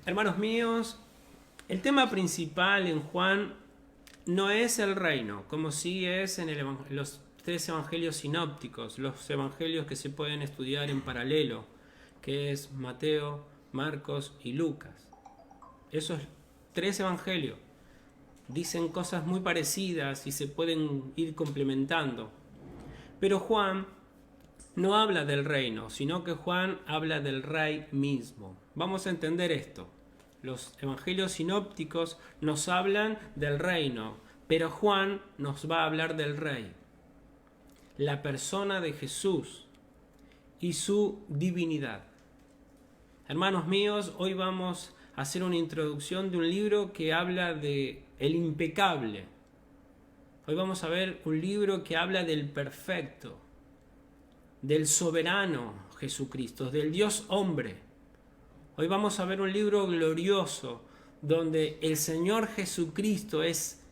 Hermanos míos, el tema principal en Juan no es el reino, como sí es en los tres evangelios sinópticos, los evangelios que se pueden estudiar en paralelo, que es Mateo, Marcos y Lucas. Esos tres evangelios dicen cosas muy parecidas y se pueden ir complementando. Pero Juan no habla del reino, sino que Juan habla del rey mismo. Vamos a entender esto. Los evangelios sinópticos nos hablan del reino, pero Juan nos va a hablar del rey, la persona de Jesús y su divinidad. Hermanos míos, hoy vamos a hacer una introducción de un libro que habla de el impecable. Hoy vamos a ver un libro que habla del perfecto, del soberano Jesucristo, del Dios hombre. Hoy vamos a ver un libro glorioso donde el Señor Jesucristo es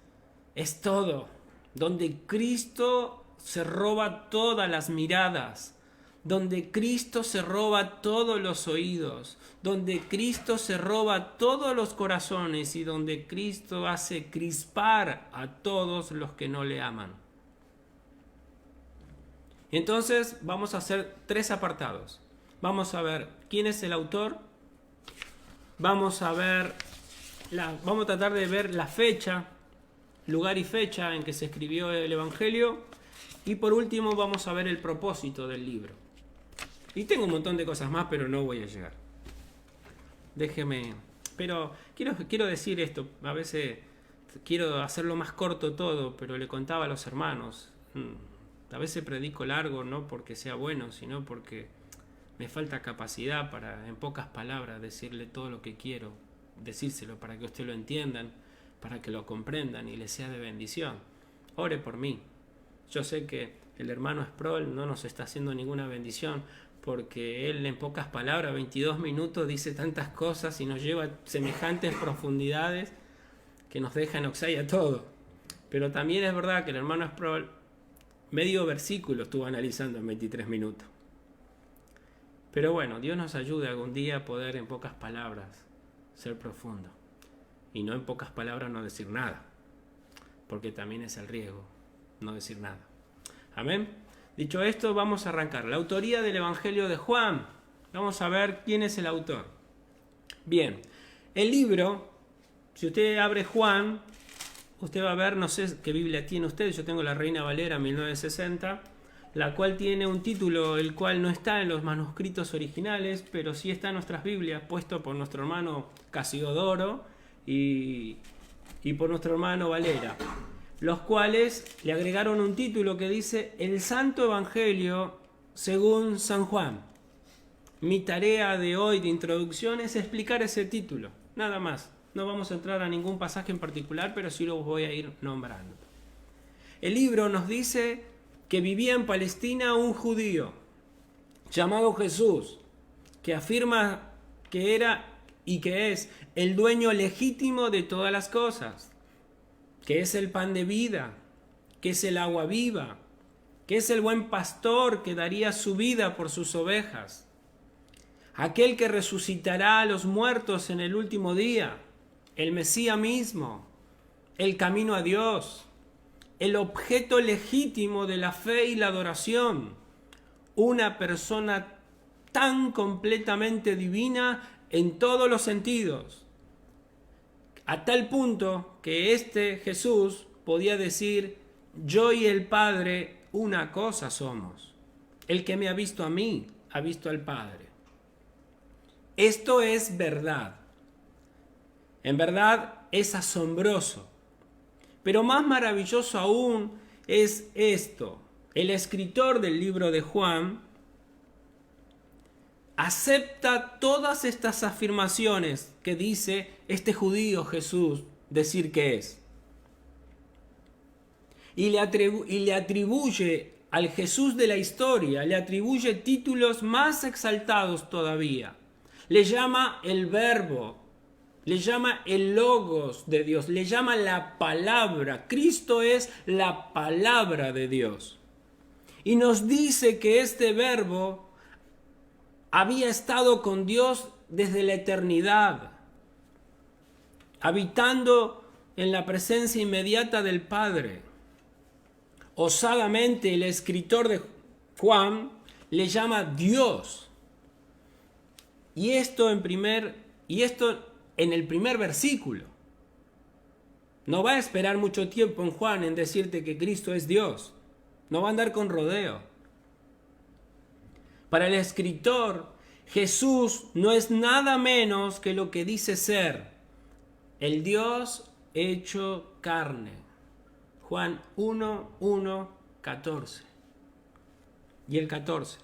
todo, donde Cristo se roba todas las miradas, donde Cristo se roba todos los oídos, donde Cristo se roba todos los corazones y donde Cristo hace crispar a todos los que no le aman. Entonces vamos a hacer tres apartados. Vamos a ver quién es el autor. Vamos a tratar de ver la fecha, lugar y fecha en que se escribió el Evangelio. Y por último vamos a ver el propósito del libro. Y tengo un montón de cosas más, pero no voy a llegar. Pero quiero decir esto. A veces quiero hacerlo más corto todo, pero le contaba a los hermanos. A veces predico largo, no porque sea bueno, sino porque me falta capacidad para, en pocas palabras, decirle todo lo que quiero, decírselo para que ustedes lo entiendan, para que lo comprendan y les sea de bendición. Ore por mí. Yo sé que el hermano Sproul no nos está haciendo ninguna bendición porque él en pocas palabras, 22 minutos, dice tantas cosas y nos lleva a semejantes profundidades que nos deja en oxide a todo. Pero también es verdad que el hermano Sproul medio versículo estuvo analizando en 23 minutos. Pero bueno, Dios nos ayude algún día a poder en pocas palabras ser profundo. Y no en pocas palabras no decir nada. Porque también es el riesgo no decir nada. Amén. Dicho esto, vamos a arrancar. La autoría del Evangelio de Juan. Vamos a ver quién es el autor. Bien, el libro, si usted abre Juan, usted va a ver, no sé qué Biblia tiene usted, yo tengo la Reina Valera 1960, la cual tiene un título el cual no está en los manuscritos originales, pero sí está en nuestras Biblias, puesto por nuestro hermano Casiodoro y por nuestro hermano Valera, los cuales le agregaron un título que dice El Santo Evangelio según San Juan. Mi tarea de hoy de introducción es explicar ese título, nada más. No vamos a entrar a ningún pasaje en particular, pero sí los voy a ir nombrando. El libro nos dice que vivía en Palestina un judío llamado Jesús, que afirma que era y que es el dueño legítimo de todas las cosas, que es el pan de vida, que es el agua viva, que es el buen pastor que daría su vida por sus ovejas, aquel que resucitará a los muertos en el último día, el Mesías mismo, el camino a Dios, el objeto legítimo de la fe y la adoración, una persona tan completamente divina en todos los sentidos, a tal punto que este Jesús podía decir, yo y el Padre una cosa somos, el que me ha visto a mí, ha visto al Padre. Esto es verdad, en verdad es asombroso. Pero más maravilloso aún es esto. El escritor del libro de Juan acepta todas estas afirmaciones que dice este judío Jesús decir que es. Y le atribuye al Jesús de la historia, le atribuye títulos más exaltados todavía. Le llama el Verbo. Le llama el Logos de Dios, le llama la palabra. Cristo es la palabra de Dios. Y nos dice que este Verbo había estado con Dios desde la eternidad. habitando en la presencia inmediata del Padre. Osadamente el escritor de Juan le llama Dios. Y esto en el primer versículo. No va a esperar mucho tiempo en Juan en decirte que Cristo es Dios. No va a andar con rodeo. Para el escritor, Jesús no es nada menos que lo que dice ser el Dios hecho carne. Juan 1, 14. Y el 14.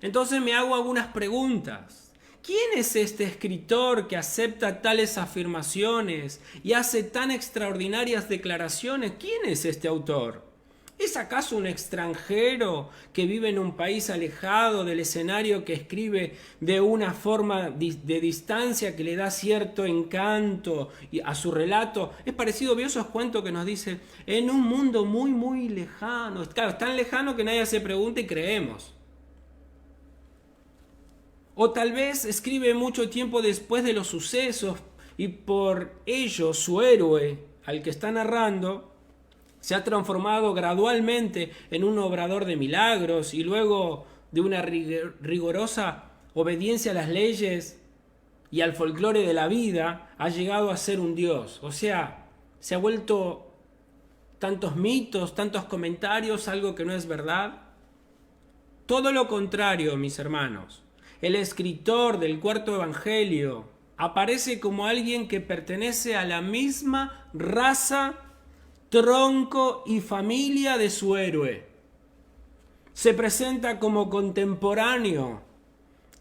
Entonces me hago algunas preguntas. ¿Quién es este escritor que acepta tales afirmaciones y hace tan extraordinarias declaraciones? ¿Quién es este autor? ¿Es acaso un extranjero que vive en un país alejado del escenario, que escribe de una forma de distancia que le da cierto encanto a su relato? Es parecido a esos cuentos que nos dice en un mundo muy, muy lejano. Claro, es tan lejano que nadie se pregunta y creemos. O tal vez escribe mucho tiempo después de los sucesos y por ello su héroe, al que está narrando, se ha transformado gradualmente en un obrador de milagros y luego de una rigurosa obediencia a las leyes y al folclore de la vida, ha llegado a ser un dios. O sea, se ha vuelto tantos mitos, tantos comentarios, algo que no es verdad. Todo lo contrario, mis hermanos. El escritor del cuarto evangelio aparece como alguien que pertenece a la misma raza, tronco y familia de su héroe. Se presenta como contemporáneo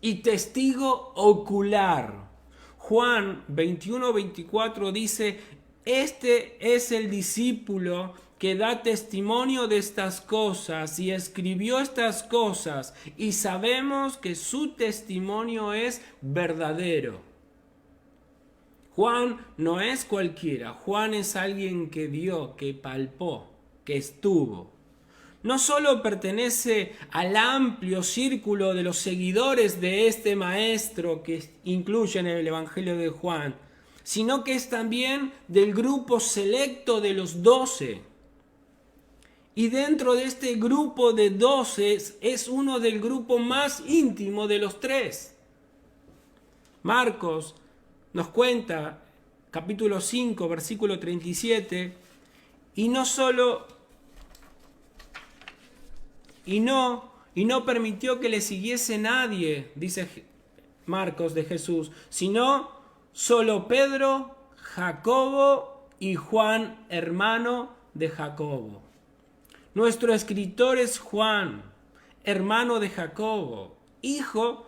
y testigo ocular. Juan 21-24 dice: este es el discípulo que da testimonio de estas cosas y escribió estas cosas, y sabemos que su testimonio es verdadero. Juan no es cualquiera. Juan es alguien que vio, que palpó, que estuvo. No solo pertenece al amplio círculo de los seguidores de este maestro que incluyen el Evangelio de Juan, sino que es también del grupo selecto de los 12. Y dentro de este grupo de 12 es uno del grupo más íntimo de los 3. Marcos nos cuenta, capítulo 5, versículo 37, y no permitió que le siguiese nadie, dice Marcos de Jesús, sino solo Pedro, Jacobo y Juan, hermano de Jacobo. Nuestro escritor es Juan, hermano de Jacobo, hijo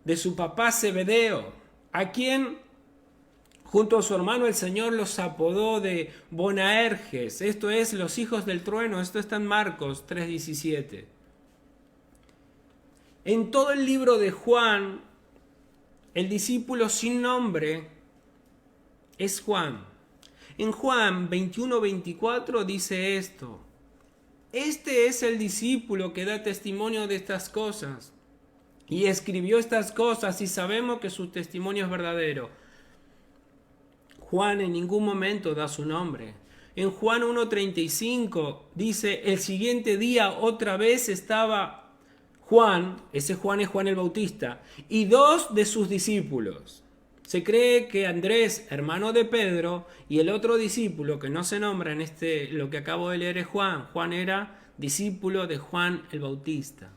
de su papá Zebedeo, a quien junto a su hermano el Señor los apodó de Boanerges, esto es, los hijos del trueno. Esto está en Marcos 3:17. En todo el libro de Juan, el discípulo sin nombre es Juan. En Juan 21-24 dice esto: este es el discípulo que da testimonio de estas cosas y escribió estas cosas, y sabemos que su testimonio es verdadero. Juan en ningún momento da su nombre. En Juan 1:35 dice: el siguiente día otra vez estaba Juan, ese Juan es Juan el Bautista, y 2 de sus discípulos. Se cree que Andrés, hermano de Pedro, y el otro discípulo que no se nombra en lo que acabo de leer es Juan. Juan era discípulo de Juan el Bautista.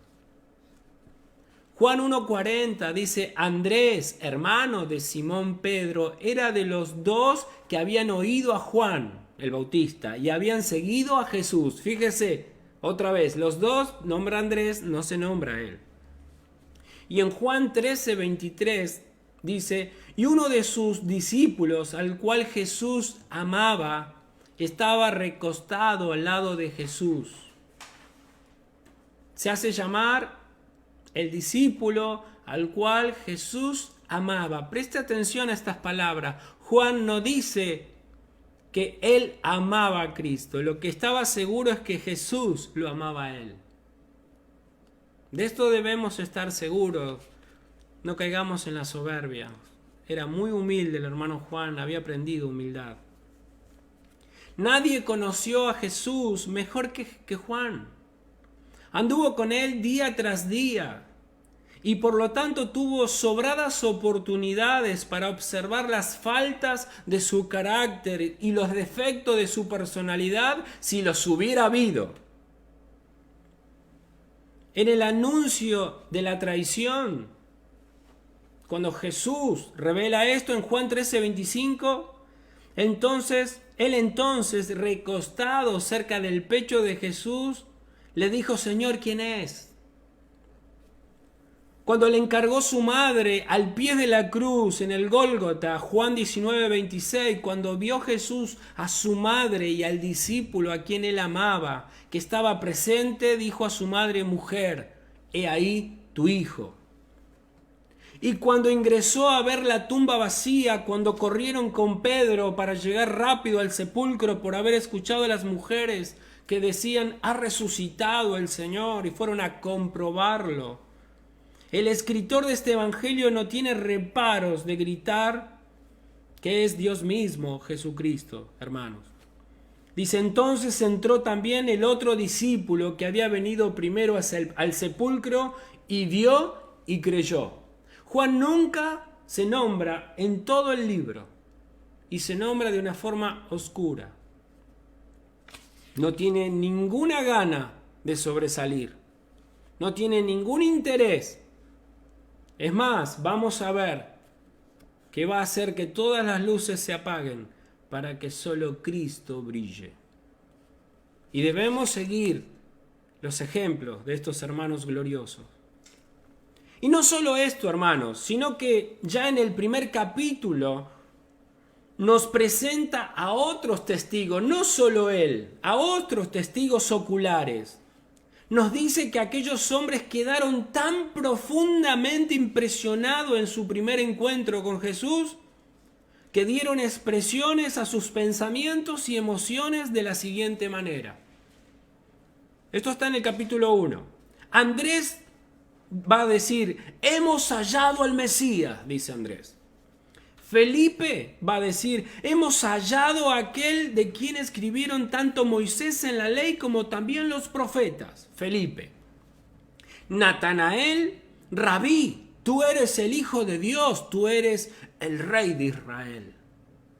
Juan 1:40 dice: Andrés, hermano de Simón Pedro, era de los 2 que habían oído a Juan el Bautista y habían seguido a Jesús. Fíjese, otra vez, los 2 nombra a Andrés, no se nombra a él. Y en Juan 13:23 dice: y uno de sus discípulos, al cual Jesús amaba, estaba recostado al lado de Jesús. Se hace llamar el discípulo al cual Jesús amaba. Preste atención a estas palabras. Juan no dice que él amaba a Cristo. Lo que estaba seguro es que Jesús lo amaba a él. De esto debemos estar seguros. No caigamos en la soberbia. Era muy humilde el hermano Juan, había aprendido humildad. Nadie conoció a Jesús mejor que Juan. Anduvo con él día tras día y por lo tanto tuvo sobradas oportunidades para observar las faltas de su carácter y los defectos de su personalidad si los hubiera habido. En el anuncio de la traición, cuando Jesús revela esto en Juan 13:25, él recostado cerca del pecho de Jesús, le dijo: Señor, ¿quién es? Cuando le encargó su madre al pie de la cruz en el Gólgota, Juan 19:26, cuando vio Jesús a su madre y al discípulo a quien él amaba, que estaba presente, dijo a su madre: mujer, he ahí tu hijo. Y cuando ingresó a ver la tumba vacía, cuando corrieron con Pedro para llegar rápido al sepulcro por haber escuchado a las mujeres que decían: ha resucitado el Señor, y fueron a comprobarlo, el escritor de este evangelio no tiene reparos de gritar que es Dios mismo, Jesucristo, hermanos. Dice: entonces entró también el otro discípulo que había venido primero al sepulcro y vio y creyó. Juan nunca se nombra en todo el libro y se nombra de una forma oscura. No tiene ninguna gana de sobresalir. No tiene ningún interés. Es más, vamos a ver que va a hacer que todas las luces se apaguen para que solo Cristo brille. Y debemos seguir los ejemplos de estos hermanos gloriosos. Y no solo esto, hermanos, sino que ya en el primer capítulo nos presenta a otros testigos, no solo él, a otros testigos oculares. Nos dice que aquellos hombres quedaron tan profundamente impresionados en su primer encuentro con Jesús que dieron expresiones a sus pensamientos y emociones de la siguiente manera. Esto está en el capítulo 1. Andrés va a decir: hemos hallado al Mesías, dice Andrés. Felipe va a decir: hemos hallado a aquel de quien escribieron tanto Moisés en la ley como también los profetas. Felipe. Natanael: Rabí, tú eres el Hijo de Dios, tú eres el Rey de Israel.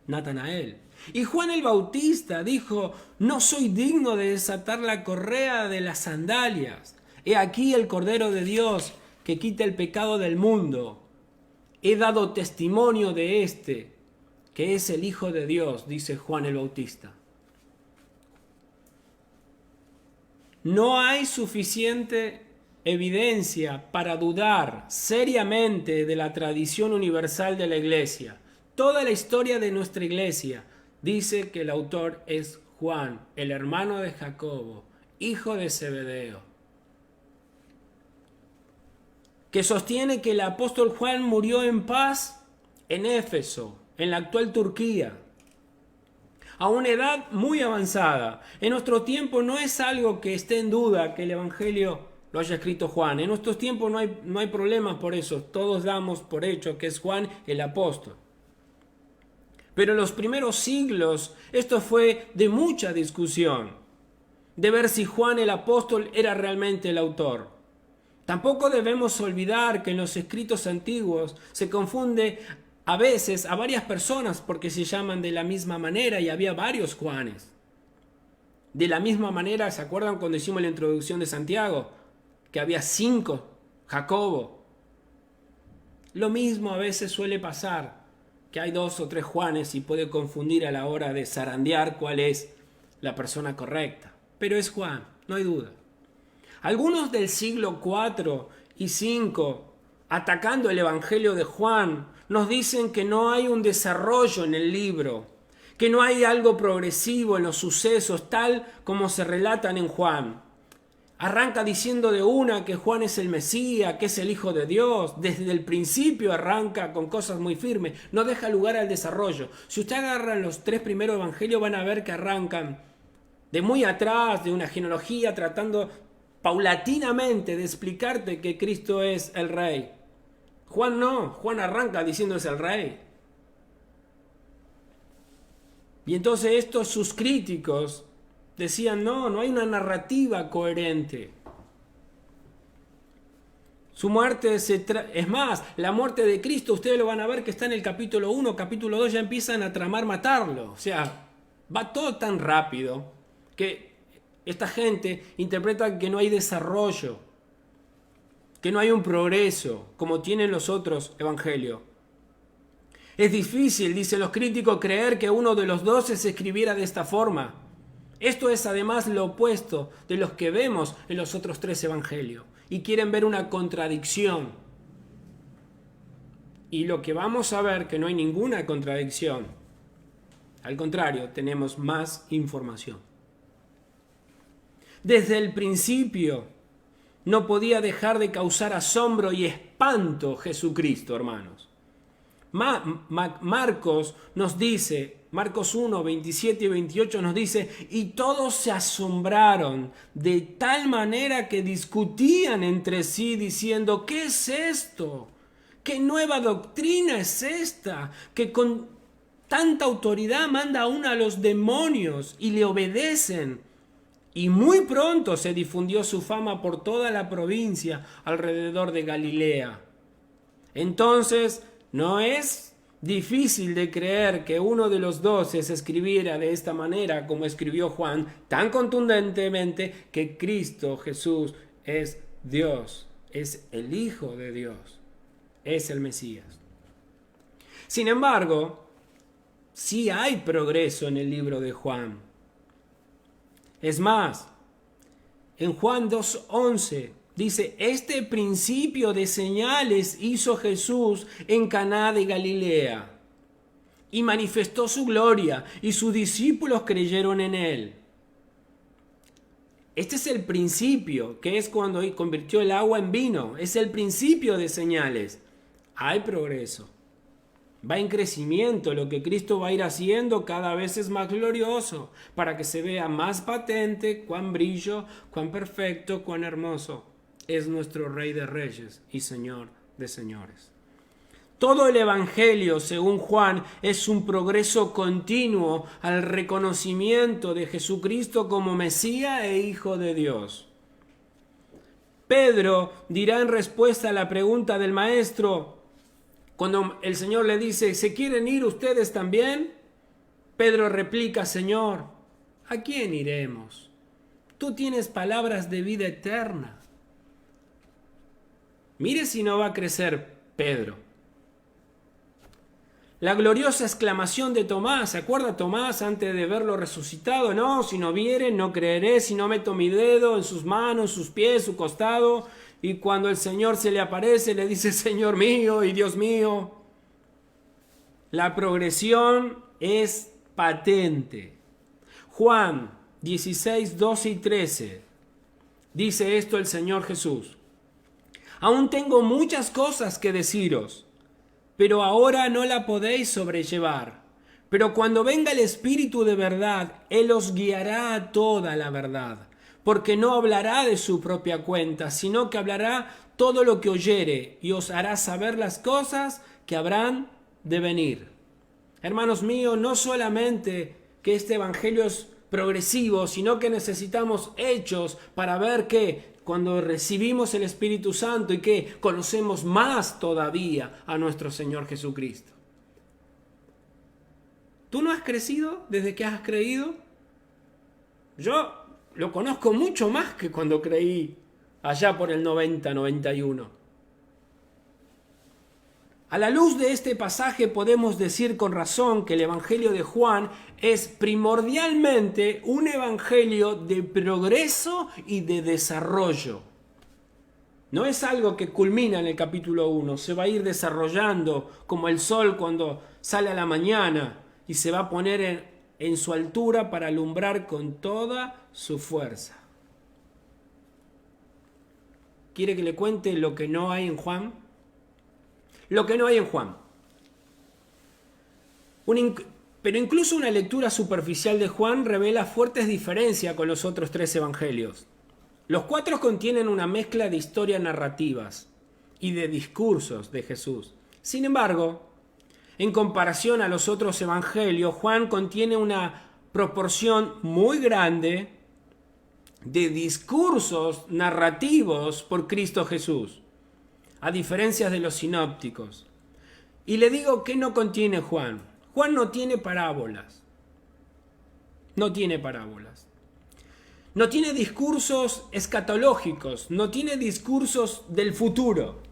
Natanael. Y Juan el Bautista dijo: no soy digno de desatar la correa de las sandalias. He aquí el Cordero de Dios que quita el pecado del mundo. He dado testimonio de este, que es el Hijo de Dios, dice Juan el Bautista. No hay suficiente evidencia para dudar seriamente de la tradición universal de la Iglesia. Toda la historia de nuestra Iglesia dice que el autor es Juan, el hermano de Jacobo, hijo de Zebedeo, que sostiene que el apóstol Juan murió en paz en Éfeso, en la actual Turquía, a una edad muy avanzada. En nuestro tiempo no es algo que esté en duda que el Evangelio lo haya escrito Juan. En nuestros tiempos no hay problemas por eso. Todos damos por hecho que es Juan el apóstol. Pero en los primeros siglos esto fue de mucha discusión, de ver si Juan el apóstol era realmente el autor. Tampoco debemos olvidar que en los escritos antiguos se confunde a veces a varias personas porque se llaman de la misma manera y había varios Juanes. De la misma manera, ¿se acuerdan cuando hicimos la introducción de Santiago? Que había 5 Jacobo. Lo mismo a veces suele pasar, que hay 2 o 3 Juanes y puede confundir a la hora de zarandear cuál es la persona correcta. Pero es Juan, no hay duda. Algunos del siglo IV y V, atacando el Evangelio de Juan, nos dicen que no hay un desarrollo en el libro, que no hay algo progresivo en los sucesos tal como se relatan en Juan. Arranca diciendo de una que Juan es el Mesías, que es el Hijo de Dios. Desde el principio arranca con cosas muy firmes, no deja lugar al desarrollo. Si usted agarra los 3 primeros evangelios van a ver que arrancan de muy atrás, de una genealogía, tratando paulatinamente de explicarte que Cristo es el Rey. Juan no, Juan arranca diciendo es el rey. Y entonces estos sus críticos decían, no hay una narrativa coherente. Su muerte es más, la muerte de Cristo, ustedes lo van a ver que está en el capítulo 1, capítulo 2 ya empiezan a tramar matarlo. O sea, va todo tan rápido que esta gente interpreta que no hay desarrollo, que no hay un progreso como tienen los otros evangelios. Es difícil, dicen los críticos, creer que uno de los 12 se escribiera de esta forma. Esto es además lo opuesto de los que vemos en los otros 3 evangelios. Y quieren ver una contradicción. Y lo que vamos a ver que no hay ninguna contradicción. Al contrario, tenemos más información. Desde el principio no podía dejar de causar asombro y espanto Jesucristo, hermanos. Marcos nos dice, Marcos 1, 27 y 28 nos dice, y todos se asombraron de tal manera que discutían entre sí diciendo, ¿qué es esto? ¿Qué nueva doctrina es esta? Que con tanta autoridad manda aún a los demonios y le obedecen. Y muy pronto se difundió su fama por toda la provincia alrededor de Galilea. Entonces, no es difícil de creer que uno de los 12 se escribiera de esta manera como escribió Juan, tan contundentemente que Cristo Jesús es Dios, es el Hijo de Dios, es el Mesías. Sin embargo, sí hay progreso en el libro de Juan. Es más, en Juan 2:11 dice, este principio de señales hizo Jesús en Caná de Galilea y manifestó su gloria y sus discípulos creyeron en él. Este es el principio, que es cuando convirtió el agua en vino. Es el principio de señales. Hay progreso. Va en crecimiento. Lo que Cristo va a ir haciendo cada vez es más glorioso para que se vea más patente cuán brillo, cuán perfecto, cuán hermoso es nuestro Rey de Reyes y Señor de Señores. Todo el Evangelio, según Juan, es un progreso continuo al reconocimiento de Jesucristo como Mesías e Hijo de Dios. Pedro dirá en respuesta a la pregunta del Maestro, cuando el Señor le dice, ¿se quieren ir ustedes también? Pedro replica, Señor, ¿a quién iremos? Tú tienes palabras de vida eterna. Mire si no va a crecer Pedro. La gloriosa exclamación de Tomás, ¿se acuerda Tomás antes de verlo resucitado? No, si no vieren, no creeré, si no meto mi dedo en sus manos, sus pies, su costado. Y cuando el Señor se le aparece, le dice, Señor mío y Dios mío. La progresión es patente. Juan 16, 12 y 13. Dice esto el Señor Jesús. Aún tengo muchas cosas que deciros, pero ahora no la podéis sobrellevar. Pero cuando venga el Espíritu de verdad, Él os guiará a toda la verdad, porque no hablará de su propia cuenta, sino que hablará todo lo que oyere y os hará saber las cosas que habrán de venir. Hermanos míos, no solamente que este evangelio es progresivo, sino que necesitamos hechos para ver que cuando recibimos el Espíritu Santo y que conocemos más todavía a nuestro Señor Jesucristo. ¿Tú no has crecido desde que has creído? Yo lo conozco mucho más que cuando creí allá por el 90, 91. A la luz de este pasaje podemos decir con razón que el Evangelio de Juan es primordialmente un evangelio de progreso y de desarrollo. No es algo que culmina en el capítulo 1, se va a ir desarrollando como el sol cuando sale a la mañana y se va a poner en su altura para alumbrar con toda su fuerza. ¿Quiere que le cuente lo que no hay en Juan? Lo que no hay en Juan. Pero incluso una lectura superficial de Juan revela fuertes diferencias con los otros 3 evangelios. Los 4 contienen una mezcla de historias narrativas. y de discursos de Jesús. Sin embargo, en comparación a los otros evangelios, Juan contiene una proporción muy grande de discursos narrativos por Cristo Jesús, a diferencia de los sinópticos. Y le digo que no contiene Juan. Juan no tiene parábolas. No tiene parábolas. No tiene discursos escatológicos, no tiene discursos del futuro.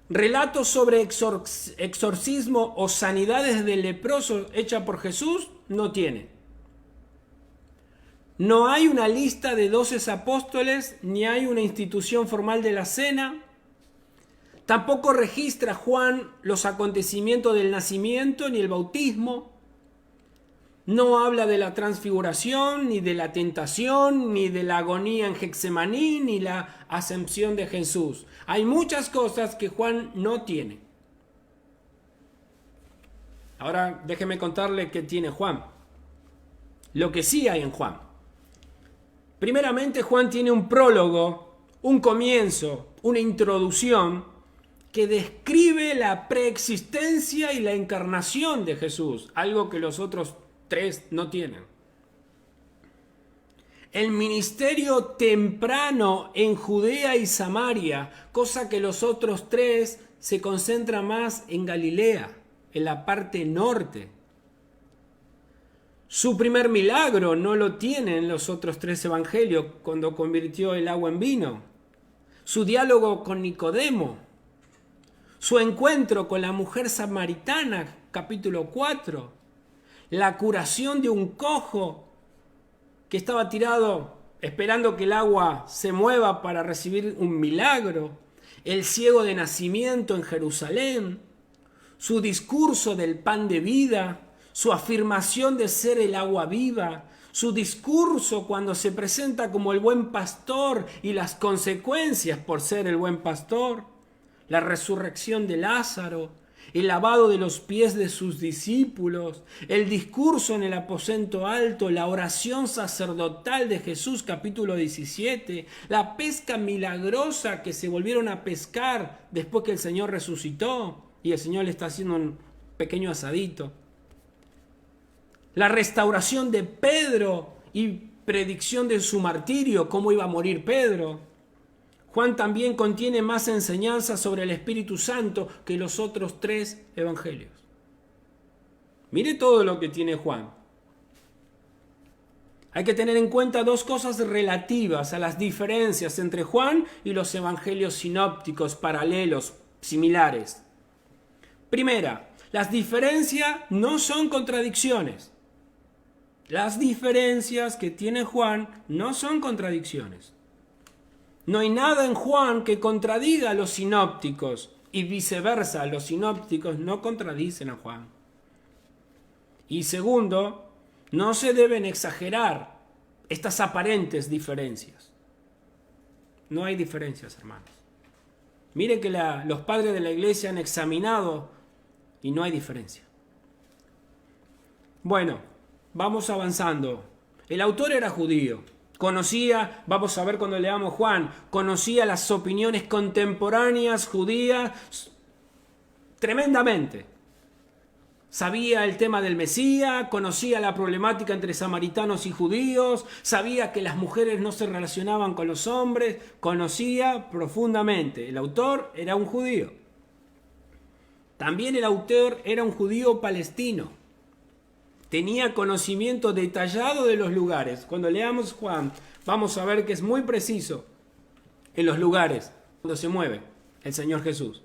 Relatos sobre exorcismo o sanidades de leprosos hechas por Jesús no tiene. No hay una lista de 12 apóstoles, ni hay una institución formal de la cena. Tampoco registra Juan los acontecimientos del nacimiento ni el bautismo. No habla de la transfiguración, ni de la tentación, ni de la agonía en Getsemaní, ni la ascensión de Jesús. Hay muchas cosas que Juan no tiene. Ahora déjeme contarle qué tiene Juan. Lo que sí hay en Juan. Primeramente, Juan tiene un prólogo, un comienzo, una introducción que describe la preexistencia y la encarnación de Jesús, algo que los otros 3 no tienen. El ministerio temprano en Judea y Samaria, cosa que los otros 3 se concentra más en Galilea, en la parte norte. Su primer milagro no lo tienen los otros 3 evangelios, cuando convirtió el agua en vino. Su diálogo con Nicodemo. Su encuentro con la mujer samaritana, capítulo 4. La curación de un cojo que estaba tirado esperando que el agua se mueva para recibir un milagro. El ciego de nacimiento en Jerusalén. Su discurso del pan de vida. Su afirmación de ser el agua viva. Su discurso cuando se presenta como el buen pastor y las consecuencias por ser el buen pastor. La resurrección de Lázaro. El lavado de los pies de sus discípulos, el discurso en el aposento alto, la oración sacerdotal de Jesús, capítulo 17, la pesca milagrosa que se volvieron a pescar después que el Señor resucitó y el Señor le está haciendo un pequeño asadito. La restauración de Pedro y predicción de su martirio, cómo iba a morir Pedro. Juan también contiene más enseñanzas sobre el Espíritu Santo que los otros 3 evangelios. Mire todo lo que tiene Juan. Hay que tener en cuenta 2 cosas relativas a las diferencias entre Juan y los evangelios sinópticos paralelos, similares. Primera, las diferencias no son contradicciones. Las diferencias que tiene Juan no son contradicciones. No hay nada en Juan que contradiga a los sinópticos y viceversa, los sinópticos no contradicen a Juan. Y segundo, no se deben exagerar estas aparentes diferencias. No hay diferencias, hermanos. Miren que los padres de la iglesia han examinado y no hay diferencia. Bueno, vamos avanzando. El autor era judío. Conocía, vamos a ver cuando leamos Juan, conocía las opiniones contemporáneas judías tremendamente. Sabía el tema del Mesías, conocía la problemática entre samaritanos y judíos, sabía que las mujeres no se relacionaban con los hombres, conocía profundamente. El autor era un judío. También el autor era un judío palestino. Tenía conocimiento detallado de los lugares. Cuando leamos Juan, vamos a ver que es muy preciso en los lugares cuando se mueve el Señor Jesús.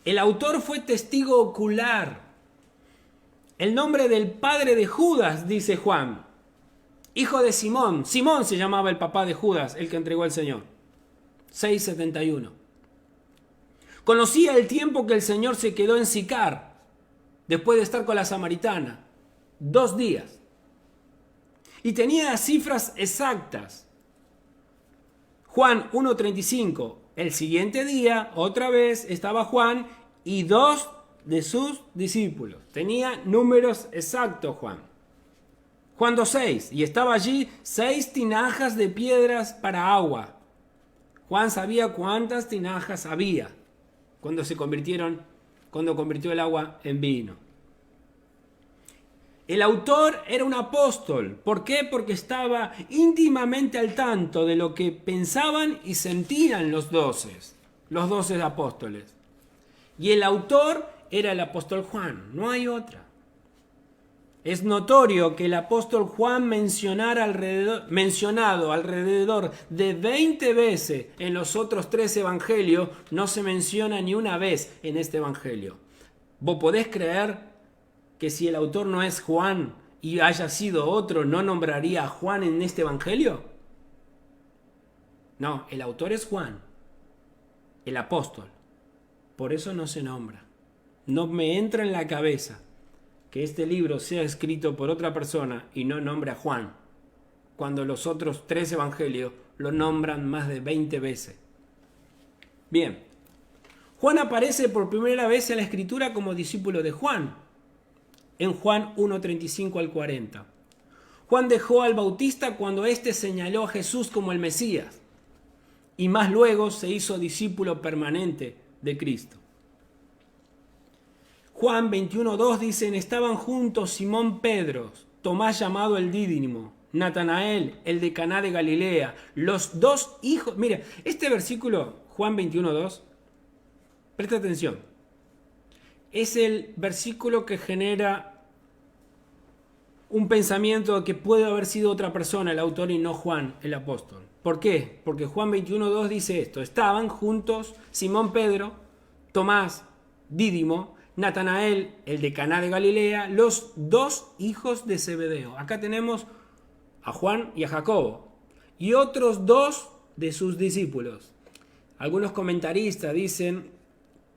El autor fue testigo ocular. El nombre del padre de Judas, dice Juan, hijo de Simón. Simón se llamaba el papá de Judas, el que entregó al Señor. 6:71. Conocía el tiempo que el Señor se quedó en Sicar, después de estar con la samaritana. 2 días. Y tenía cifras exactas. Juan 1:35. El siguiente día, otra vez, estaba Juan y 2 de sus discípulos. Tenía números exactos Juan. Juan 2:6. Y estaba allí 6 tinajas de piedras para agua. Juan sabía cuántas tinajas había cuando convirtió el agua en vino. El autor era un apóstol. ¿Por qué? Porque estaba íntimamente al tanto de lo que pensaban y sentían los 12 apóstoles. Y el autor era el apóstol Juan, no hay otra. Es notorio que el apóstol Juan mencionado alrededor de 20 veces en los otros 3 evangelios, no se menciona ni una vez en este evangelio. ¿Vos podés creer que si el autor no es Juan y haya sido otro, no nombraría a Juan en este evangelio? No, el autor es Juan, el apóstol. Por eso no se nombra. No me entra en la cabeza que este libro sea escrito por otra persona y no nombre a Juan, cuando los otros 3 evangelios lo nombran más de 20 veces. Bien, Juan aparece por primera vez en la Escritura como discípulo de Juan, en Juan 1:35 al 40. Juan dejó al Bautista cuando éste señaló a Jesús como el Mesías, y más luego se hizo discípulo permanente de Cristo. Juan 21:2 dicen: estaban juntos Simón Pedro, Tomás llamado el Dídimo, Natanael, el de Caná de Galilea, los 2 hijos. Mire, este versículo, Juan 21:2, presta atención, es el versículo que genera un pensamiento de que puede haber sido otra persona el autor y no Juan el apóstol. ¿Por qué? Porque Juan 21:2 dice esto: estaban juntos Simón Pedro, Tomás, Dídimo, Natanael, el de Caná de Galilea, los 2 hijos de Zebedeo. Acá tenemos a Juan y a Jacobo y otros 2 de sus discípulos. Algunos comentaristas dicen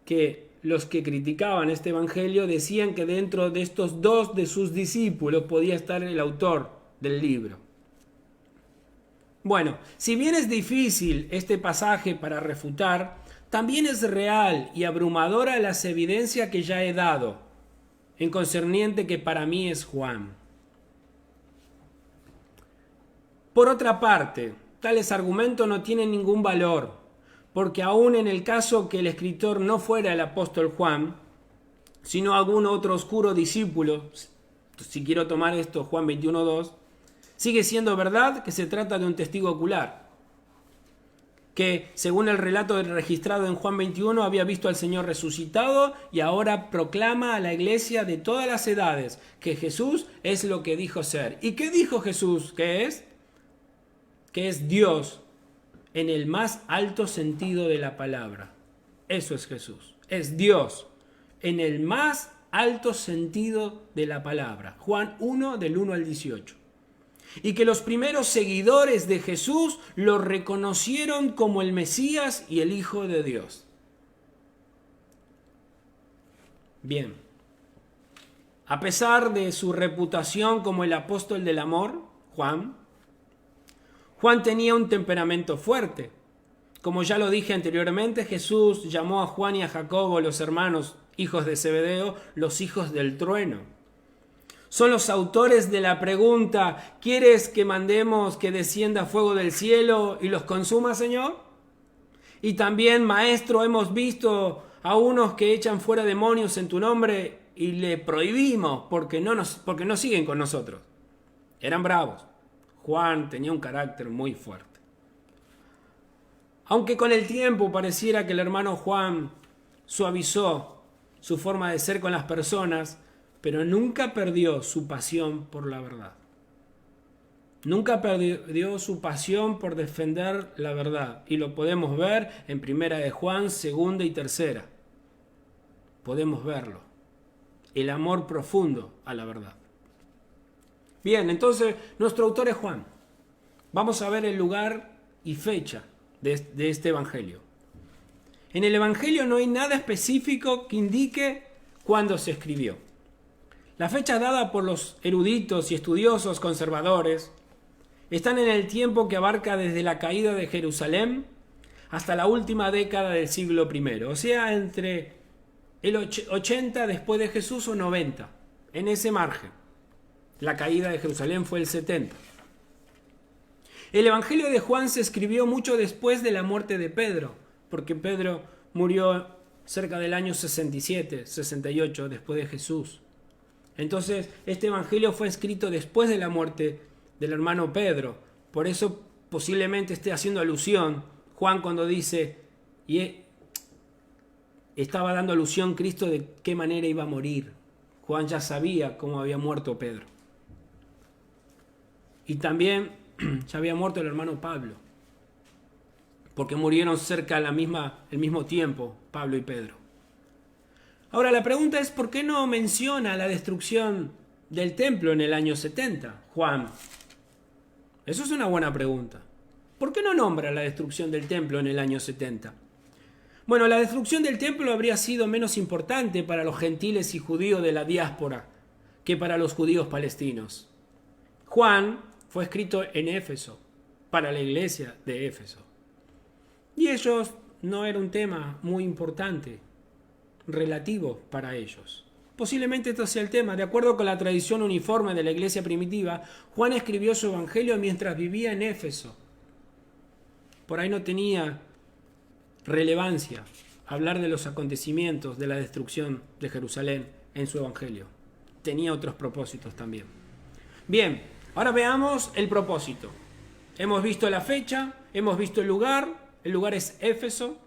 que los que criticaban este evangelio decían que dentro de estos 2 de sus discípulos podía estar el autor del libro. Bueno, si bien es difícil este pasaje para refutar, también es real y abrumadora las evidencias que ya he dado en concerniente que para mí es Juan. Por otra parte, tales argumentos no tienen ningún valor, porque aún en el caso que el escritor no fuera el apóstol Juan, sino algún otro oscuro discípulo, si quiero tomar esto, Juan 21:2, sigue siendo verdad que se trata de un testigo ocular, que según el relato registrado en Juan 21 había visto al Señor resucitado y ahora proclama a la iglesia de todas las edades que Jesús es lo que dijo ser. ¿Y qué dijo Jesús que es? Que es Dios en el más alto sentido de la palabra. Eso es Jesús. Es Dios en el más alto sentido de la palabra. Juan 1, del 1 al 18. Y que los primeros seguidores de Jesús lo reconocieron como el Mesías y el Hijo de Dios. Bien. A pesar de su reputación como el apóstol del amor, Juan tenía un temperamento fuerte. Como ya lo dije anteriormente, Jesús llamó a Juan y a Jacobo, los hermanos, hijos de Zebedeo, los hijos del trueno. Son los autores de la pregunta: ¿quieres que mandemos que descienda fuego del cielo y los consuma, Señor? Y también: Maestro, hemos visto a unos que echan fuera demonios en tu nombre y le prohibimos porque no siguen con nosotros. Eran bravos. Juan tenía un carácter muy fuerte. Aunque con el tiempo pareciera que el hermano Juan suavizó su forma de ser con las personas, pero nunca perdió su pasión por la verdad. Nunca perdió su pasión por defender la verdad. Y lo podemos ver en Primera de Juan, 2 y 3. Podemos verlo. El amor profundo a la verdad. Bien, entonces nuestro autor es Juan. Vamos a ver el lugar y fecha de este evangelio. En el evangelio no hay nada específico que indique cuándo se escribió. Las fechas dadas por los eruditos y estudiosos conservadores están en el tiempo que abarca desde la caída de Jerusalén hasta la última década del siglo I, o sea, entre el 80 después de Jesús o 90, en ese margen. La caída de Jerusalén fue el 70. El Evangelio de Juan se escribió mucho después de la muerte de Pedro, porque Pedro murió cerca del año 67, 68, después de Jesús. Entonces, este Evangelio fue escrito después de la muerte del hermano Pedro. Por eso posiblemente esté haciendo alusión Juan cuando dice, estaba dando alusión a Cristo de qué manera iba a morir. Juan ya sabía cómo había muerto Pedro. Y también ya había muerto el hermano Pablo, porque murieron cerca al mismo tiempo Pablo y Pedro. Ahora la pregunta es, ¿por qué no menciona la destrucción del templo en el año 70, Juan? Eso es una buena pregunta. ¿Por qué no nombra la destrucción del templo en el año 70? Bueno, la destrucción del templo habría sido menos importante para los gentiles y judíos de la diáspora que para los judíos palestinos. Juan fue escrito en Éfeso, para la iglesia de Éfeso. Y ellos no era un tema muy importante, relativo para ellos. Posiblemente esto sea el tema. De acuerdo con la tradición uniforme de la iglesia primitiva, Juan escribió su evangelio mientras vivía en Éfeso. Por ahí no tenía relevancia hablar de los acontecimientos de la destrucción de Jerusalén en su evangelio. Tenía otros propósitos también. Bien, ahora veamos el propósito. Hemos visto la fecha, hemos visto el lugar es Éfeso.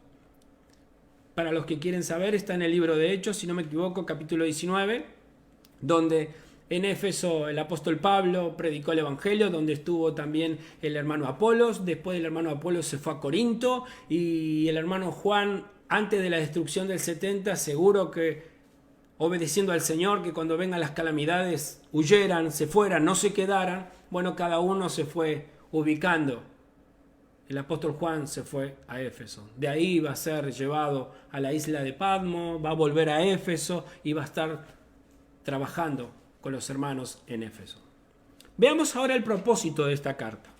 Para los que quieren saber, está en el libro de Hechos, si no me equivoco, capítulo 19, donde en Éfeso el apóstol Pablo predicó el evangelio, donde estuvo también el hermano Apolos. Después del hermano Apolos se fue a Corinto, y el hermano Juan, antes de la destrucción del 70, seguro que obedeciendo al Señor, que cuando vengan las calamidades huyeran, se fueran, no se quedaran. Bueno, cada uno se fue ubicando. El apóstol Juan se fue a Éfeso. De ahí va a ser llevado a la isla de Patmos, va a volver a Éfeso y va a estar trabajando con los hermanos en Éfeso. Veamos ahora el propósito de esta carta.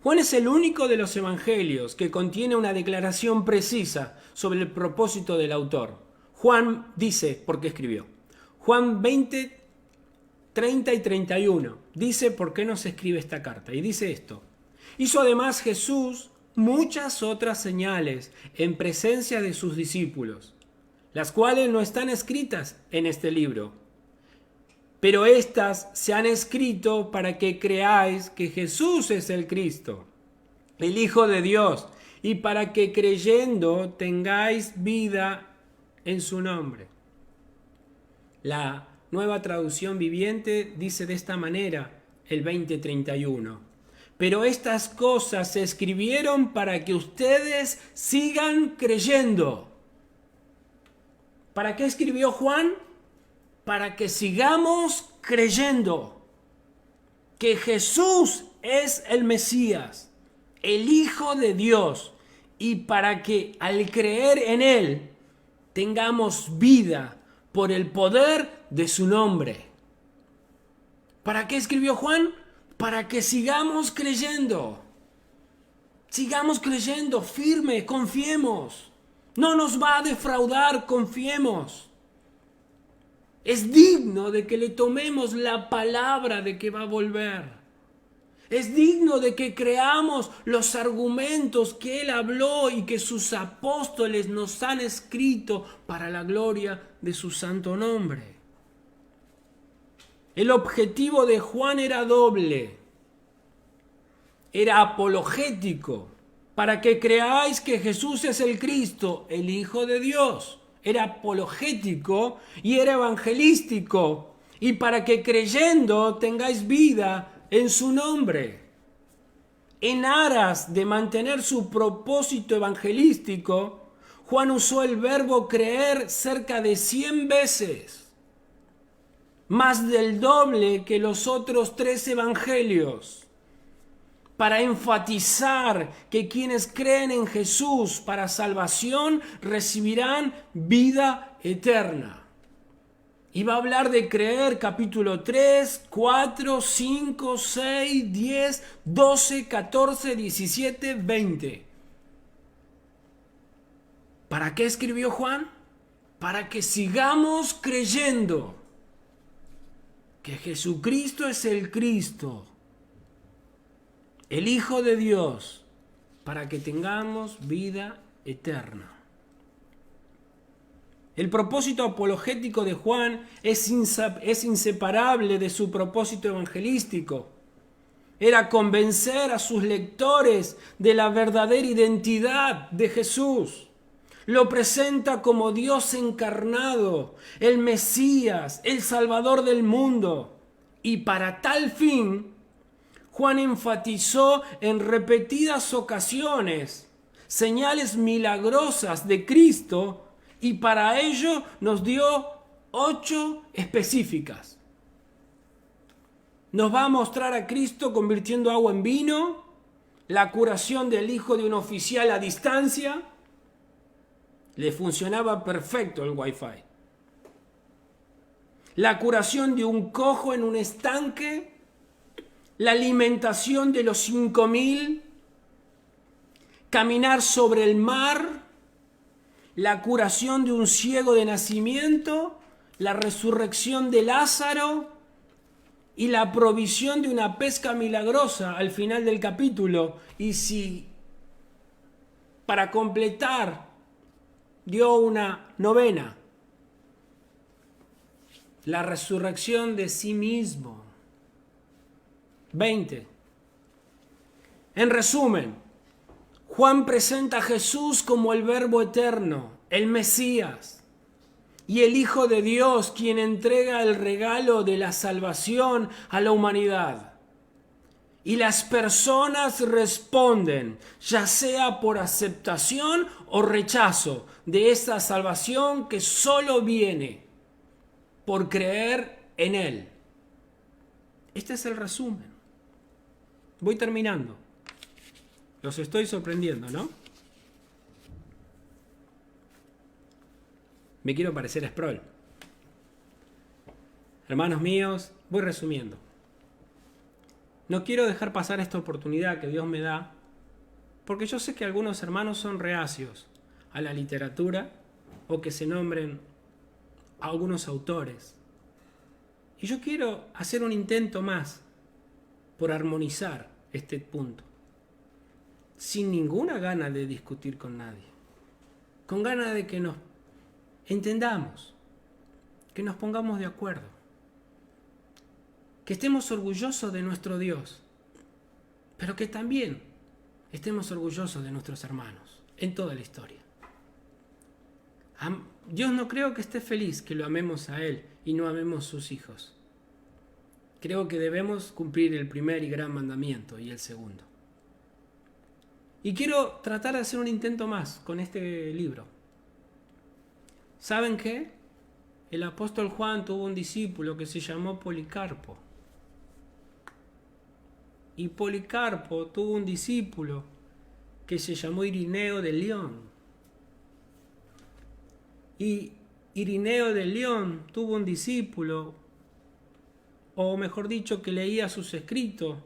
Juan es el único de los evangelios que contiene una declaración precisa sobre el propósito del autor. Juan dice por qué escribió. Juan 20, 30 y 31 dice por qué nos escribe esta carta. Y dice esto: hizo además Jesús muchas otras señales en presencia de sus discípulos, las cuales no están escritas en este libro. Pero estas se han escrito para que creáis que Jesús es el Cristo, el Hijo de Dios, y para que creyendo tengáis vida en su nombre. La Nueva Traducción Viviente dice de esta manera el 20:31. Pero estas cosas se escribieron para que ustedes sigan creyendo. ¿Para qué escribió Juan? Para que sigamos creyendo que Jesús es el Mesías, el Hijo de Dios, y para que al creer en Él tengamos vida por el poder de su nombre. ¿Para qué escribió Juan? Para que sigamos creyendo firme, confiemos. No nos va a defraudar, confiemos. Es digno de que le tomemos la palabra de que va a volver. Es digno de que creamos los argumentos que Él habló y que sus apóstoles nos han escrito para la gloria de su santo nombre. El objetivo de Juan era doble. Era apologético, para que creáis que Jesús es el Cristo, el Hijo de Dios. Era apologético y era evangelístico, y para que creyendo tengáis vida en su nombre. En aras de mantener su propósito evangelístico, Juan usó el verbo creer cerca de 100 veces. Más del doble que los otros 3 evangelios, para enfatizar que quienes creen en Jesús para salvación recibirán vida eterna. Y va a hablar de creer capítulo 3, 4, 5, 6, 10, 12, 14, 17, 20. ¿Para qué escribió Juan? Para que sigamos creyendo que Jesucristo es el Cristo, el Hijo de Dios, para que tengamos vida eterna. El propósito apologético de Juan es inseparable de su propósito evangelístico. Era convencer a sus lectores de la verdadera identidad de Jesús. Lo presenta como Dios encarnado, el Mesías, el Salvador del mundo. Y para tal fin, Juan enfatizó en repetidas ocasiones señales milagrosas de Cristo y para ello nos dio 8 específicas. Nos va a mostrar a Cristo convirtiendo agua en vino, la curación del hijo de un oficial a distancia. Le funcionaba perfecto el Wi-Fi. La curación de un cojo en un estanque, la alimentación de los 5.000, caminar sobre el mar, la curación de un ciego de nacimiento, la resurrección de Lázaro y la provisión de una pesca milagrosa al final del capítulo. Y si para completar dio una novena, la resurrección de sí mismo. 20. En resumen, Juan presenta a Jesús como el Verbo eterno, el Mesías, y el Hijo de Dios, quien entrega el regalo de la salvación a la humanidad. Y las personas responden, ya sea por aceptación o rechazo de esa salvación que solo viene por creer en Él. Este es el resumen. Voy terminando. Los estoy sorprendiendo, ¿no? Me quiero parecer a Sproul. Hermanos míos, voy resumiendo. No quiero dejar pasar esta oportunidad que Dios me da, porque yo sé que algunos hermanos son reacios a la literatura o que se nombren a algunos autores. Y yo quiero hacer un intento más por armonizar este punto, sin ninguna gana de discutir con nadie, con ganas de que nos entendamos, que nos pongamos de acuerdo, que estemos orgullosos de nuestro Dios, pero que también estemos orgullosos de nuestros hermanos en toda la historia. Dios no creo que esté feliz que lo amemos a Él y no amemos sus hijos. Creo que debemos cumplir el primer y gran mandamiento y el segundo. Y quiero tratar de hacer un intento más con este libro. ¿Saben qué? El apóstol Juan tuvo un discípulo que se llamó Policarpo. Y Policarpo tuvo un discípulo que se llamó Irineo de León. Y Irineo de León tuvo un discípulo, o mejor dicho, que leía sus escritos,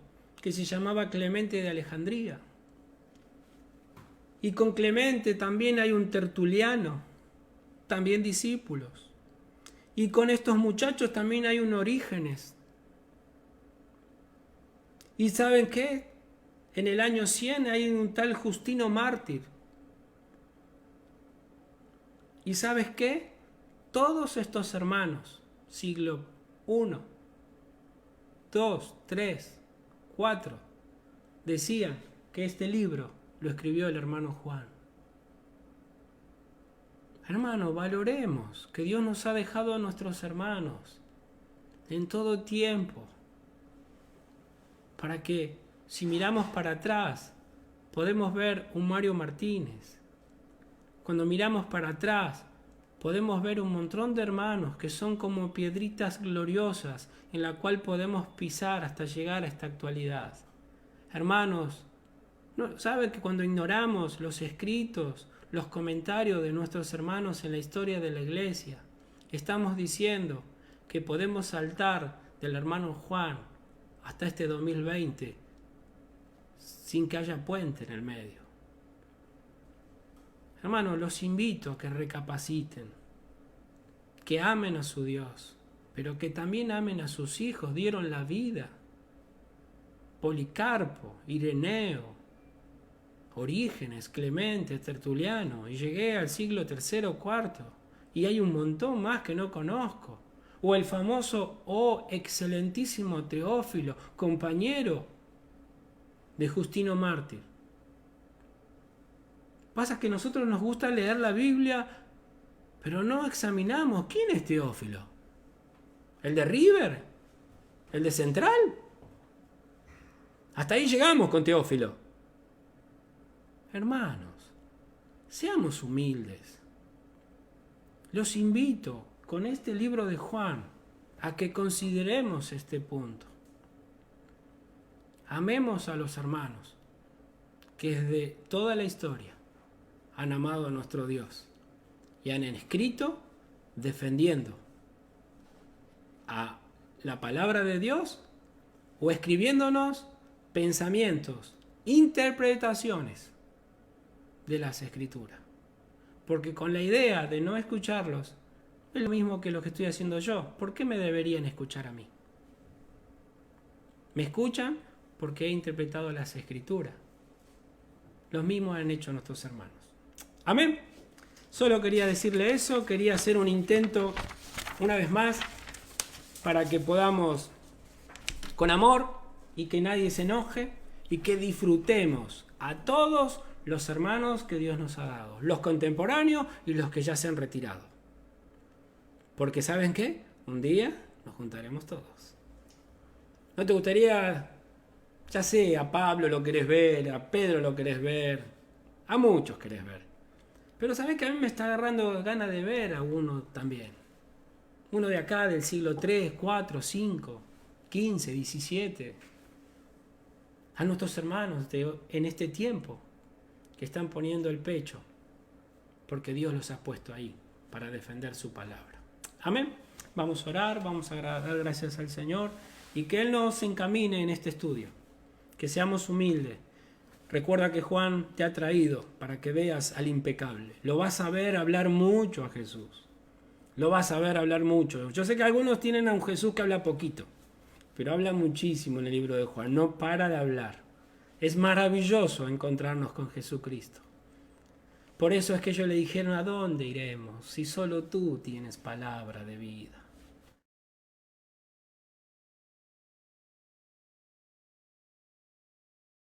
que se llamaba Clemente de Alejandría. Y con Clemente también hay un Tertuliano, también discípulos. Y con estos muchachos también hay un Orígenes. ¿Y saben qué? En el año 100 hay un tal Justino Mártir. ¿Y sabes qué? Todos estos hermanos, siglo I, 2, 3, 4, decían que este libro lo escribió el hermano Juan. Hermano, valoremos que Dios nos ha dejado a nuestros hermanos en todo tiempo, para que si miramos para atrás podemos ver un Mario Martínez. Cuando miramos para atrás podemos ver un montón de hermanos que son como piedritas gloriosas en la cual podemos pisar hasta llegar a esta actualidad. Hermanos, ¿no saben que cuando ignoramos los escritos, los comentarios de nuestros hermanos en la historia de la iglesia, estamos diciendo que podemos saltar del hermano Juan hasta este 2020 sin que haya puente en el medio? Hermanos, los invito a que recapaciten, que amen a su Dios, pero que también amen a sus hijos, dieron la vida. Policarpo, Ireneo, Orígenes, Clemente, Tertuliano, y llegué al siglo III o IV, y hay un montón más que no conozco. O el famoso, excelentísimo Teófilo, compañero de Justino Mártir. Pasa que a nosotros nos gusta leer la Biblia, pero no examinamos quién es Teófilo. ¿El de River? ¿El de Central? Hasta ahí llegamos con Teófilo. Hermanos, seamos humildes. Los invito con este libro de Juan a que consideremos este punto. Amemos a los hermanos que desde toda la historia han amado a nuestro Dios y han escrito defendiendo a la palabra de Dios o escribiéndonos pensamientos, interpretaciones de las Escrituras. Porque con la idea de no escucharlos es lo mismo que lo que estoy haciendo yo. ¿Por qué me deberían escuchar a mí? Me escuchan porque he interpretado las Escrituras. Los mismos han hecho nuestros hermanos. Amén. Solo quería decirle eso, quería hacer un intento una vez más para que podamos, con amor y que nadie se enoje, y que disfrutemos a todos los hermanos que Dios nos ha dado, los contemporáneos y los que ya se han retirado. Porque ¿saben qué? Un día nos juntaremos todos. ¿No te gustaría, ya sé, a Pablo lo querés ver, a Pedro lo querés ver, a muchos querés ver? Pero ¿sabés que a mí me está agarrando ganas de ver a uno también? Uno de acá del siglo 3, 4, 5, 15, 17. A nuestros hermanos en este tiempo que están poniendo el pecho porque Dios los ha puesto ahí para defender su palabra. Amén. Vamos a orar, vamos a dar gracias al Señor y que Él nos encamine en este estudio. Que seamos humildes. Recuerda que Juan te ha traído para que veas al impecable. Lo vas a ver hablar mucho a Jesús. Lo vas a ver hablar mucho. Yo sé que algunos tienen a un Jesús que habla poquito, pero habla muchísimo en el libro de Juan. No para de hablar. Es maravilloso encontrarnos con Jesucristo. Por eso es que ellos le dijeron, ¿a dónde iremos si solo tú tienes palabra de vida?